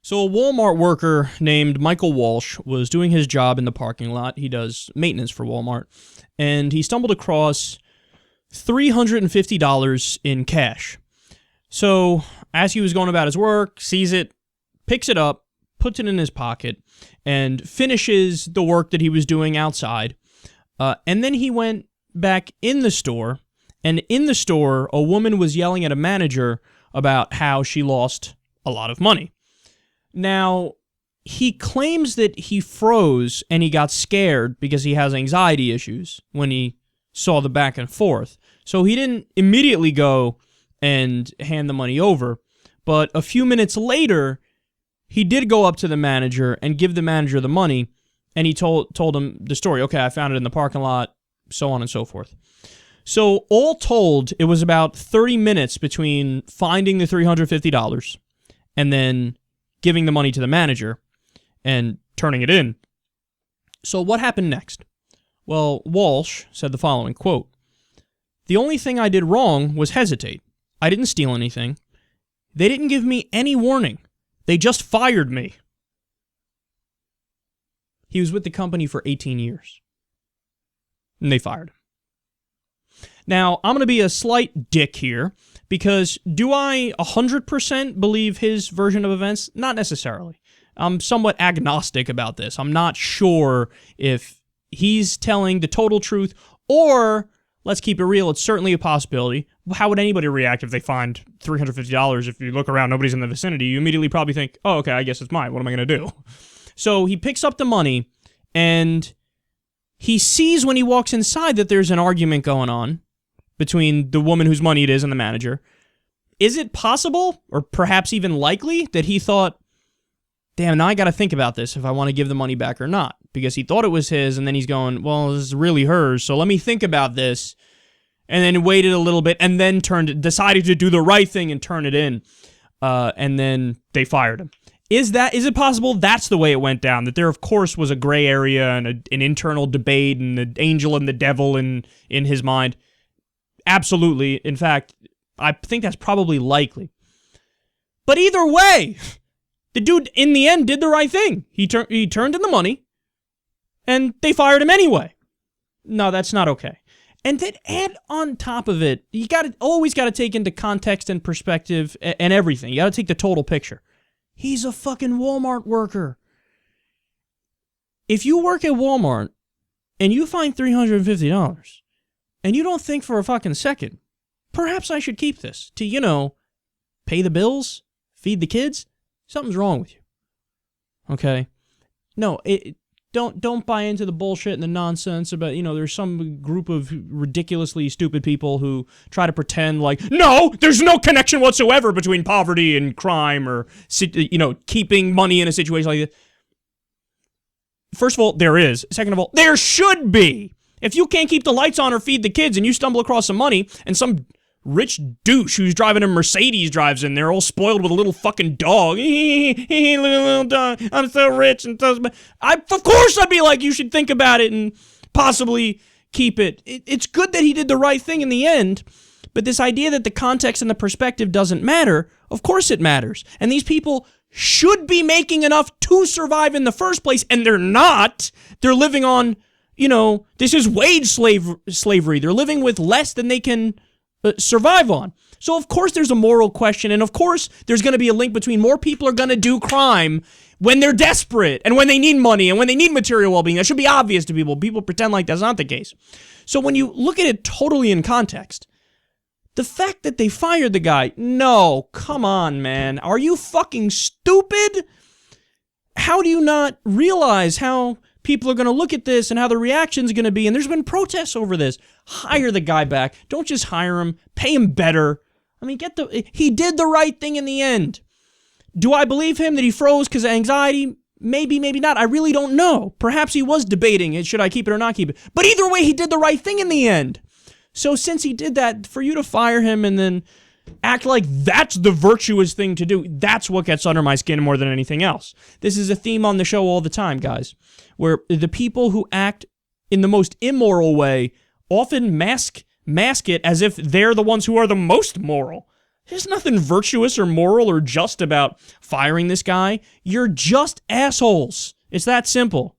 So a Walmart worker named Michael Walsh was doing his job in the parking lot. He does maintenance for Walmart. And he stumbled across $350 in cash. So as he was going about his work, sees it, picks it up, puts it in his pocket, and finishes the work that he was doing outside. And then he went back in the store, and in the store, a woman was yelling at a manager about how she lost a lot of money. Now, he claims that he froze and he got scared because he has anxiety issues when he saw the back and forth. So he didn't immediately go and hand the money over. But a few minutes later, he did go up to the manager and give the manager the money, and he told him the story. Okay, I found it in the parking lot, so on and so forth. So all told, it was about 30 minutes between finding the $350 and then giving the money to the manager and turning it in. So what happened next? Well, Walsh said the following, quote, "The only thing I did wrong was hesitate. I didn't steal anything. They didn't give me any warning. They just fired me." He was with the company for 18 years. And they fired him. Now, I'm going to be a slight dick here, because do I 100% believe his version of events? Not necessarily. I'm somewhat agnostic about this. I'm not sure if he's telling the total truth, or, let's keep it real, it's certainly a possibility. How would anybody react if they find $350? If you look around, nobody's in the vicinity, you immediately probably think, oh, okay, I guess it's mine. What am I going to do? So he picks up the money, and he sees when he walks inside that there's an argument going on between the woman whose money it is and the manager. Is it possible, or perhaps even likely, that he thought, damn, now I got to think about this if I want to give the money back or not? Because he thought it was his, and then he's going, well, this is really hers, so let me think about this. And then waited a little bit, and then decided to do the right thing and turn it in. And then they fired him. Is it possible that's the way it went down? That there, of course, was a gray area and an internal debate and the angel and the devil in his mind? Absolutely. In fact, I think that's probably likely. But either way, the dude, in the end, did the right thing. He turned in the money, and they fired him anyway. No, that's not okay. And then add on top of it, you always got to take into context and perspective and everything. You got to take the total picture. He's a fucking Walmart worker. If you work at Walmart and you find $350 and you don't think for a fucking second, perhaps I should keep this to, pay the bills, feed the kids, something's wrong with you. Okay? No, don't buy into the bullshit and the nonsense about, there's some group of ridiculously stupid people who try to pretend like, no, there's no connection whatsoever between poverty and crime or, keeping money in a situation like this. First of all, there is. Second of all, there should be. If you can't keep the lights on or feed the kids and you stumble across some money and some rich douche who's driving a Mercedes drives in there all spoiled with a little fucking dog. Little dog. I'm so rich and so... Of course I'd be like, you should think about it and possibly keep it. It's good that he did the right thing in the end, but this idea that the context and the perspective doesn't matter, of course it matters. And these people should be making enough to survive in the first place, and they're not. They're living on, this is wage slavery. They're living with less than they can survive on. So of course there's a moral question, and of course there's going to be a link between more people are going to do crime when they're desperate and when they need money and when they need material well-being. That should be obvious to people. People pretend like that's not the case. So when you look at it totally in context, the fact that they fired the guy, no, come on, man. Are you fucking stupid? How do you not realize how people are going to look at this and how the reaction's going to be? And there's been protests over this. Hire the guy back. Don't just hire him. Pay him better. I mean, he did the right thing in the end. Do I believe him that he froze because of anxiety? Maybe, maybe not. I really don't know. Perhaps he was debating, should I keep it or not keep it? But either way, he did the right thing in the end. So since he did that, for you to fire him and then act like that's the virtuous thing to do, that's what gets under my skin more than anything else. This is a theme on the show all the time, guys, where the people who act in the most immoral way often mask it as if they're the ones who are the most moral. There's nothing virtuous or moral or just about firing this guy. You're just assholes. It's that simple.